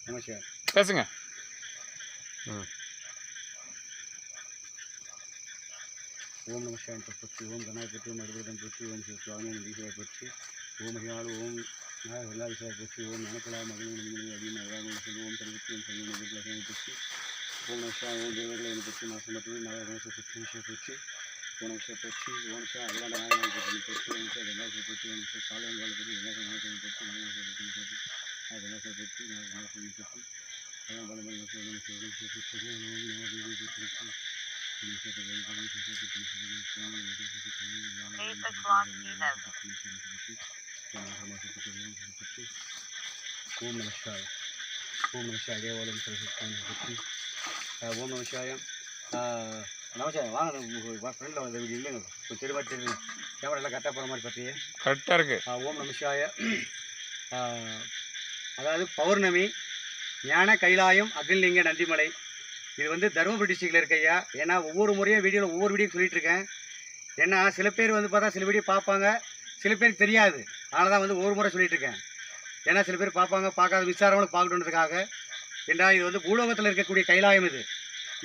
நமஸ்கார் பேசுங்க. ஓம் நமஸ்காரம் பற்றி ஓம் கணாபதி ஓம் அடிபதம் பற்றி ஓம் சுவாமி ஈஸ்வரை பற்றி ஓம் ஹியால் ஓம் வெள்ளாவிசாரை பற்றி ஓம் ஞானக்கலா மகிழ்ச்சி அப்படின்னு ஓம் தனிப்பற்றி ஓம் சொல்லி பற்றி ஓம் நமஸ்காரம் ஓம் தேவர்களை பற்றி மாசம் பற்றி நாகரகணேச பற்றி விஷயம் பற்றி ஓம் நமஸ்கார் பற்றி ஓம் நமஸ்கார் அகிலாண்ட நாயகனை பற்றி பற்றி ஓம் நமஸ்கார் வெள்ளாசை பற்றி ஓம் நமஸ்கார் காலவங்காலை பற்றி வெள்ளாசை நாயகனை பற்றி நாகரகணேச பற்றி வெள்ளாசை பற்றி நாகரகணேசனை பற்றி அதான் ஓம் நமஸ்கார் ஓம் நமஸ்கார் தேவாலயம் பற்றி ஓம் நமஸ்காரம் நமஸ்காரம் வாங்க ஃப்ரெண்டில் வந்து இப்படி இல்லைங்க இப்போ தெருவாட்டி தெரியுங்க கேமரா எல்லாம் கரெக்டாக போகிற மாதிரி பார்த்தியே கரெக்டாக இருக்குது. ஓம் நமஸ்காரம் அதாவது பௌர்ணமி ஞான கைலாயம் அக்னிலிங்க நந்திமலை இது வந்து தருமபுரி டிஸ்ட்ரிக்டில் இருக்கையா. ஏன்னா ஒவ்வொரு முறையும் வீடியோவில் ஒவ்வொரு வீடியோ சொல்லிகிட்டு இருக்கேன். ஏன்னா சில பேர் வந்து பார்த்தா சில வீடியோ பார்ப்பாங்க, சில பேருக்கு தெரியாது. அதனால தான் வந்து ஒவ்வொரு முறை சொல்லிகிட்டு இருக்கேன். ஏன்னா சில பேர் பார்ப்பாங்க, பார்க்காத விசாரவங்களும் பார்க்கணுன்றதுக்காக. ஏன்னா இது வந்து பூலோகத்தில் இருக்கக்கூடிய கைலாயம்.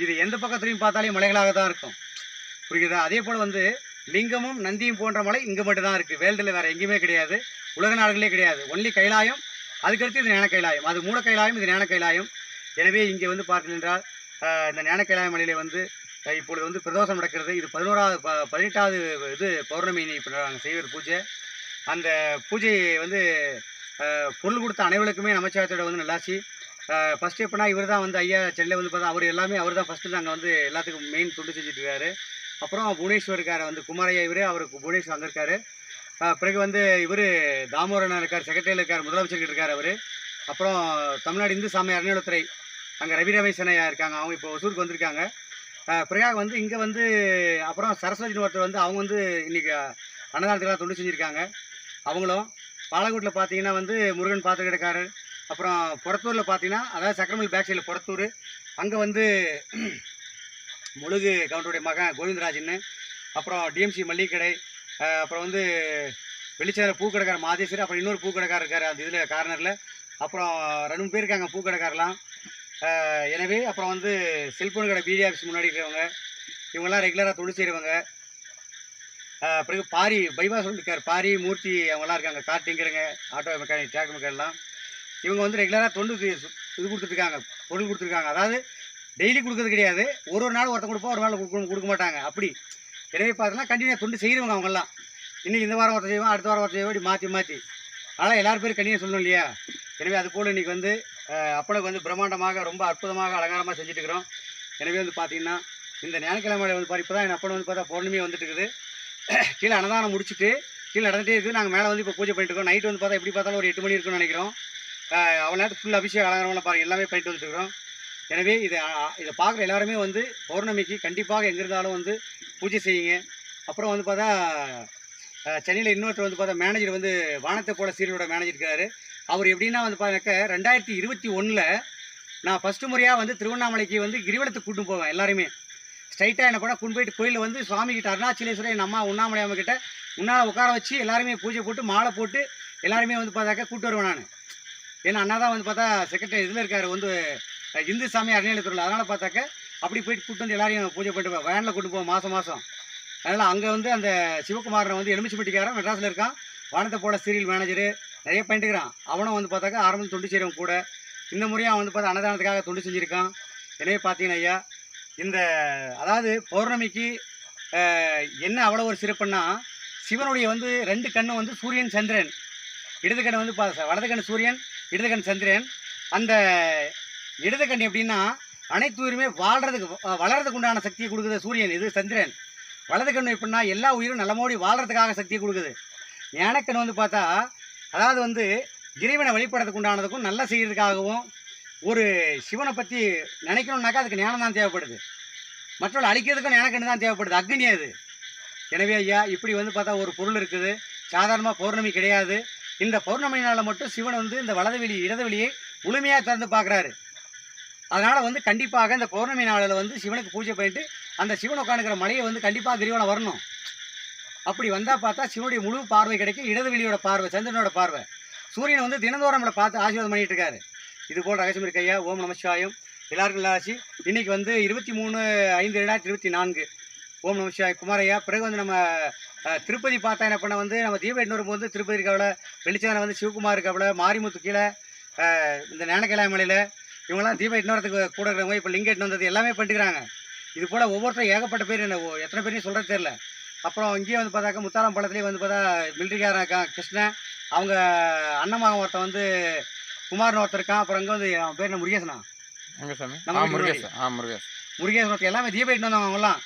இது எந்த பக்கத்துலையும் பார்த்தாலே மலைகளாக தான் இருக்கும், புரியுதா? அதே போல் வந்து லிங்கமும் நந்தியும் போன்ற மலை இங்கே மட்டும்தான் இருக்குது. வேர்ல்டில் வேறு எங்கேயுமே கிடையாது, உலக நாடுகளே கிடையாது. ஒன்லி கைலாயம், அதுக்கடுத்து இது ஞான கைலாயம். அது மூல கைலாயம், இது ஞான கைலாயம். எனவே இங்கே வந்து பார்த்தீங்கன்றால் இந்த ஞான கைலாய மலையில் வந்து இப்பொழுது வந்து பிரதோஷம் நடக்கிறது. இது 18வது இது பௌர்ணமி இப்போ நாங்கள் செய்வது பூஜை. அந்த பூஜையை வந்து பொருள் கொடுத்த அனைவருக்குமே நமச்சிவாயத்தோட வந்து நல்லாச்சு. ஃபஸ்ட்டு எப்படின்னா இவர் தான் வந்து ஐயா சென்னையில் வந்து பார்த்தா அவர் எல்லாமே அவர் தான் ஃபஸ்ட்டு நாங்கள் வந்து எல்லாத்துக்கும் மெயின் தொண்டு செஞ்சுட்டு இருக்காரு. அப்புறம் புவனேஸ்வர் இருக்கார், வந்து குமாரையா இவர், அவருக்கு புவனேஸ்வர் அங்கே இருக்கார். பிறகு வந்து இவர் தாமோதரன் இருக்கார், செக்ரட்டரியில் இருக்கார், முதலமைச்சர் இருக்கார் அவர். அப்புறம் தமிழ்நாடு இந்து சாமி அறநிலையத்துறை அங்கே ரவி ரமேசனையா இருக்காங்க, அவங்க இப்போ ஒசூருக்கு வந்திருக்காங்க. பிறகு வந்து இங்கே வந்து அப்புறம் சரஸ்வதினு ஒருத்தர் வந்து அவங்க வந்து இன்றைக்கி அன்னதானத்துக்கெல்லாம் தொண்டு செஞ்சுருக்காங்க. அவங்களும் பாலக்கோட்டில் பார்த்தீங்கன்னா வந்து முருகன் பார்த்து கிடக்காரு. அப்புறம் புறத்தூரில் பார்த்தீங்கன்னா அதாவது சக்கரமல் பேக் சைடில் புறத்தூர், அங்கே வந்து முழுகு கவுண்டருடைய மகன் கோவிந்தராஜன்னு. அப்புறம் டிஎம்சி மல்லிகை கடை, அப்புறம் வந்து வெளிச்சேர பூக்கடைக்கார மாதேஸ்வரி, அப்புறம் இன்னொரு பூக்கடைக்காரர் இருக்கார் அந்த இதில் கார்னரில். அப்புறம் 2 பேர் இருக்காங்க பூக்கடைக்காரலாம். எனவே அப்புறம் வந்து செல்ஃபோன் கடை பிடி ஆஃபீஸ் முன்னாடி இருக்கிறவங்க, இவங்கெல்லாம் ரெகுலராக தொழில் செய்கிறவங்க. பிறகு பாரி பைபாஸ் இருக்கார், பாரி மூர்த்தி அவங்களாம் இருக்காங்க, கார் டிங்கருங்க, ஆட்டோ மெக்கானிக், டிராக்டர் மெக்கானிக்லாம். இவங்க வந்து ரெகுலராக தொண்டுக்கு இது கொடுத்துட்ருக்காங்க, பொருள் கொடுத்துருக்காங்க. அதாவது டெய்லி கொடுக்குறது கிடையாது, ஒரு நாள் ஒருத்தர் கொடுப்போம், ஒரு நாள் கொடுக்க மாட்டாங்க அப்படி. எனவே பார்த்தீங்கன்னா கண்டினியூ தொண்டு செய்கிறவங்க அவங்கெல்லாம். இன்றைக்கி இந்த வாரம் ஒருத்தர் செய்வோம், அடுத்த வாரம் ஒருத்தர் செய்வோம், இப்படி மாற்றி அதனால் எல்லாரும் பேரும் கண்டினியூ சொல்லணும் இல்லையா. எனவே அது போல் இன்றைக்கி வந்து அப்பளுக்கு வந்து பிரம்மாண்டமாக ரொம்ப அற்புதமாக அலங்காரமாக செஞ்சுட்டு இருக்கிறோம். எனவே வந்து பார்த்திங்கன்னா இந்த ஞாயிற்றுக்கிழமை வந்து இப்போ தான் என் அப்பளம் வந்து பார்த்தா பௌர்ணமியாக வந்துட்டு இருக்குது. கீழே அன்னதானம் முடிச்சுட்டு கீழே நடந்துகிட்டே இருக்குது. நாங்கள் மேலே வந்து இப்போ பூஜை பண்ணிட்டு இருக்கோம். நைட்டு வந்து பார்த்தா எப்படி பார்த்தாலும் ஒரு 8 மணி இருக்குன்னு நினைக்கிறோம். அவ்வளோ நேரத்துக்கு ஃபுல் அபிஷேகம் அலங்காரம்லாம் பாருங்கள், எல்லாமே பண்ணிட்டு வந்துட்டுருக்கிறோம். எனவே இதை பார்க்குற எல்லாருமே வந்து பௌர்ணமிக்கு கண்டிப்பாக எங்கே இருந்தாலும் வந்து பூஜை செய்யுங்க. அப்புறம் வந்து பார்த்தா சென்னையில் இன்னொருத்தர் வந்து பார்த்தா மேனேஜர் வந்து வானத்தை போல சீரியலோட மேனேஜர் இருக்காரு. அவர் எப்படின்னா வந்து பார்த்தாக்க 2021 நான் ஃபஸ்ட்டு முறையாக வந்து திருவண்ணாமலைக்கு வந்து கிரிவலத்துக்கு கூட்டு போவேன். எல்லாருமே ஸ்ட்ரைட்டாக என்ன பண்ணால் கொண்டு போயிட்டு கோயிலில் வந்து சுவாமிகிட்ட அருணாச்சலேஸ்வரர் என் அம்மா உண்ணாமலை அம்மக்கிட்ட முன்னால் உட்கார வச்சு எல்லாருமே பூஜை போட்டு மாலை போட்டு எல்லாருமே வந்து பார்த்தாக்க கூட்டு வருவேன் நான். ஏன்னா அண்ணா தான் வந்து பார்த்தா செக்ரட்டரி இதில் இருக்கார், வந்து இந்து சாமி அறநிலையத்துறையில். அதனால் பார்த்தாக்க அப்படி போயிட்டு கூட்டு வந்து எல்லாரையும் பூஜை பண்ணிட்டு வேனில் கூட்டு போவோம் மாதம். அதனால் அங்கே வந்து அந்த சிவகுமாரனை வந்து எலுமிச்சிப்பட்டிக்காரன் மெட்ராஸில் இருக்கான், வானத்தை போல சீரியல் மேனேஜரு, நிறைய பண்ணிட்டுக்கிறான். அவனும் வந்து பார்த்தாக்கா ஆரம்பத்தில் தொண்டு செய்கிறவங்க கூட. இந்த முறையாக வந்து பார்த்தா அன்னதானத்துக்காக தொண்டு செஞ்சுருக்கான். எனவே பார்த்தீங்கன்னா ஐயா இந்த அதாவது பௌர்ணமிக்கு என்ன அவ்வளோ ஒரு சிறப்புன்னா, சிவனுடைய வந்து 2 கண்ணு வந்து சூரியன் சந்திரன். இடது கண்ணு வந்து வலது கண்ணு சூரியன், இடது கண் சந்திரன். அந்த இடது கண் எப்படின்னா அனைத்து உயிருமே வளர்றதுக்கு உண்டான சக்தியை கொடுக்குது சூரியன், இது சந்திரன். வலது கண்ணு எப்படின்னா எல்லா உயிரும் நலமோடி வாழ்கிறதுக்காக சக்தியை கொடுக்குது. ஞானக்கண் வந்து பார்த்தா அதாவது வந்து இறைவனை வழிபடுறதுக்கு உண்டானதுக்கும் நல்ல செய்கிறதுக்காகவும் ஒரு சிவனை பற்றி நினைக்கணுன்னாக்கா அதுக்கு ஞானம் தான் தேவைப்படுது. மற்றவர்கள் அழிக்கிறதுக்கும் ஞானக்கண்ணு தான் தேவைப்படுது, அக்னி அது. எனவே ஐயா இப்படி வந்து பார்த்தா ஒரு பொருள் இருக்குது. சாதாரணமாக பௌர்ணமி கிடையாது. இந்த பௌர்ணமி நாளில் மட்டும் சிவன் வந்து இந்த இடது வெளியை முழுமையாக திறந்து பார்க்குறாரு. அதனால் வந்து கண்டிப்பாக இந்த பௌர்ணமி நாளில் வந்து சிவனுக்கு பூஜை பண்ணிட்டு அந்த சிவன் உட்காந்துக்கிற மலையை வந்து கண்டிப்பாக கிரிவலம் வரணும். அப்படி வந்தால் பார்த்தா சிவனுடைய முழு பார்வை கிடைக்கும். இடது வெளியோட பார்வை, சந்திரனோட பார்வை. சூரியனை வந்து தினந்தோறும் நம்மளை பார்த்து ஆசீர்வாதம் பண்ணிகிட்டு இருக்காரு. இது போல் ரகசியம் இருக்கு ஐயா. ஓம் நமசிவாயம். எல்லாருக்கும் நல்லாச்சு. இன்னைக்கு வந்து 23/5/2024. ஓம் நமசிவாய். குமாரையா. பிறகு வந்து நம்ம திருப்பதி பார்த்தா என்ன பண்ண வந்து நம்ம தீபம் எட்டு வரும்போது திருப்பதி இருக்காவில், வெளிச்சேனை வந்து சிவகுமார் இருக்காவில், மாரிமுத்து கீழே இந்த ஞானக்கைலாய மலையில் இவங்கெல்லாம் தீபம் எட்டு வரத்துக்கு கூட இருக்கிறவங்க இப்போ லிங்கம் எட்டு வந்தது எல்லாமே பண்ணிக்கிறாங்க. இது போல் ஒவ்வொருத்தரும் ஏகப்பட்ட பேர் என்ன எத்தனை பேரையும் சொல்கிறது தெரியல. அப்புறம் இங்கேயே வந்து பார்த்தாக்கா முத்தாரம் பள்ளத்துலேயே வந்து பார்த்தா மிலிட்ரிக்காரன் இருக்கான் கிருஷ்ணன், அவங்க அண்ணன் ஒருத்தன் வந்து குமார்னு ஒருத்தர் இருக்கான். அப்புறம் இங்கே வந்து அவன் பேர் என்ன முருகேசனா, முருகேசன் ஒருத்தர் எல்லாமே தீபம் எட்டு வந்தவங்க அவங்கலாம்.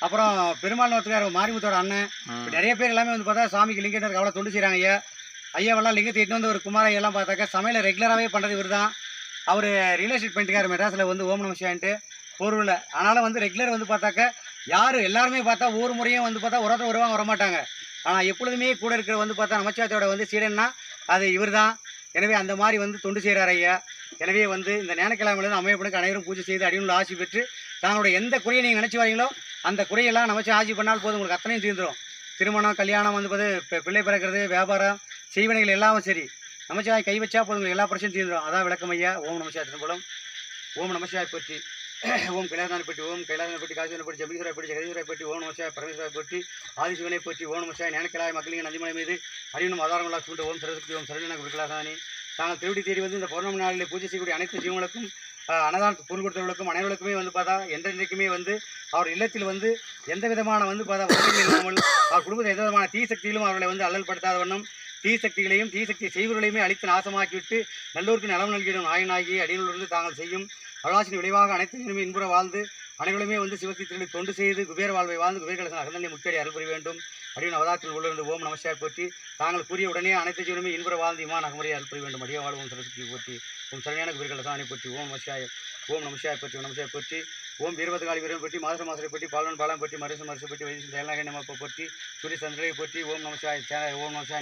அப்புறம் பெருமாள் ஒருத்தர் மாரிமுத்தோட அண்ணன், நிறைய பேர் எல்லாமே வந்து பார்த்தா சாமிக்கு லிங்கத்திற்கு அவ்வளோ தொண்டு செய்கிறாங்க ஐயா. ஐயாவெல்லாம் லிங்கத்தை எட்டு வந்து ஒரு குமார ஐயெல்லாம் பார்த்தாக்கா சமையலை ரெகுலராகவே பண்ணுறது இவர் தான். அவர் ரியல் எஸ்டேட் பண்ணிட்டுக்கார் மெட்ராஸில் வந்து ஓம் நமசிவாயன்ட்டு பொருளில். அதனால் வந்து ரெகுலர் வந்து பார்த்தாக்கா யார் எல்லாருமே பார்த்தா ஒவ்வொரு முறையும் வந்து பார்த்தா ஒருத்தர் வருவாங்க வரமாட்டாங்க. ஆனால் எப்பொழுதுமே கூட இருக்கிற வந்து பார்த்தா நமச்சிவாயத்தோட வந்து சீடன்னா அது இவர் தான். எனவே அந்த மாதிரி வந்து தொண்டு செய்கிறார் ஐயா. எனவே வந்து இந்த ஞானக்கிழமையிலேருந்து அமையப்படுக்கு அனைவரும் பூஜை செய்து அடியுள்ள ஆசி பெற்று தாங்களுடைய எந்த குறையை நீங்கள் நினச்சி வரீங்களோ அந்த குறையெல்லாம் நமச்சு ஆட்சி பண்ணால் போதும், உங்களுக்கு அத்தனையும் தீர்ந்துடும். திருமணம், கல்யாணம் வந்து பிள்ளை பிறக்கிறது, வியாபாரம், செய்வனைகள் எல்லாமே சரி நமச்சிவாய் கை வச்சா போதும், உங்களுக்கு எல்லா பிரச்சனையும் தீர்ந்துடும். அதான் விளக்கம் ஐயா. ஓம் நமசிவாய் திரும்பலம். ஓம் நமசிவாய் பற்றி ஓம் கைலாசனை பற்றி, ஓம் கைலாசனை பற்றி, காசிவனை பற்றி, ஜம்பீஸ்வரை பற்றி, ஜெகதீஸ்வரை பற்றி, ஓம் நமசிவாய் பரமேஸ்வரை பற்றி, ஆதிசிவனை பற்றி, ஓம் நமசிவாய் ஞானக்கிழாய் மக்களின் நந்திமலை மீது அடியும் ஆதாரங்களாக சொல்லிட்டு ஓம் சரஸ்வதி, ஓம் சரவண விருக்கலாசானி. தாங்கள் திருடி தேடி வந்து இந்த பௌர்ணமி நாளில் பூஜை செய்யக்கூடிய அனைத்து ஜீவங்களுக்கும் அன்னதானத்துக்கு பொருள் கொடுத்தவர்களுக்கும் அனைவருக்குமே வந்து பார்த்தா என்றென்றைக்குமே வந்து அவர் இல்லத்தில் வந்து எந்த விதமான வந்து பார்த்தா வசதிகள் இல்லாமல் அவர் குடும்பத்தில் எந்த விதமான தீசக்திகளும் அவர்களை வந்து அல்லல்படுத்தாத வண்ணம் தீசக்திகளையும் தீசக்தி செய்வர்களையுமே அழித்து நாசமாக்கிவிட்டு நல்லோருக்கு நலம் நல்கிடும் நாயனாகி அடியிலிருந்து தாங்கள் செய்யும் அருளாசின் விளைவாக அனைத்து இன்புற வாழ்ந்து அனைவருமே வந்து சிவத்தீர்த்தங்களை தொண்டு செய்து குபேர வாழ்வை வாழ்ந்து குபேரகலசன் அகந்தனை முக்கிய அருள் புரிய வேண்டும். அடியின் அவதாரத்தில் உள்ளிருந்து ஓம் நமசிவாய் போற்றி தாங்கள் கூறிய உடனே அனைத்து ஜீவனுமே இன்புற வாழ்ந்து இமான் அகமுறையை அருள் புரிய வேண்டும். அடிய வாழ்வோம் சரஸ்வதி போற்றி, ஓம் சரணியான குபேரகலசானை போற்றி, ஓம் நமசிவாய், ஓம் நமசிவாய் போற்றி, ஓம் நமசிவாய் போற்றி, ஓம் வீரபத்காளி வீரன் போற்றி, மாதர மாசரை போற்றி, பாலன் பாலம் போற்றி, மருசு மருசு போற்றி, வைத்திய தேலநாயகன் நமப்பை போற்றி, சூரிய சந்திரனை போற்றி, ஓம் நமசிவாய், ஓம் நமசிவாய்.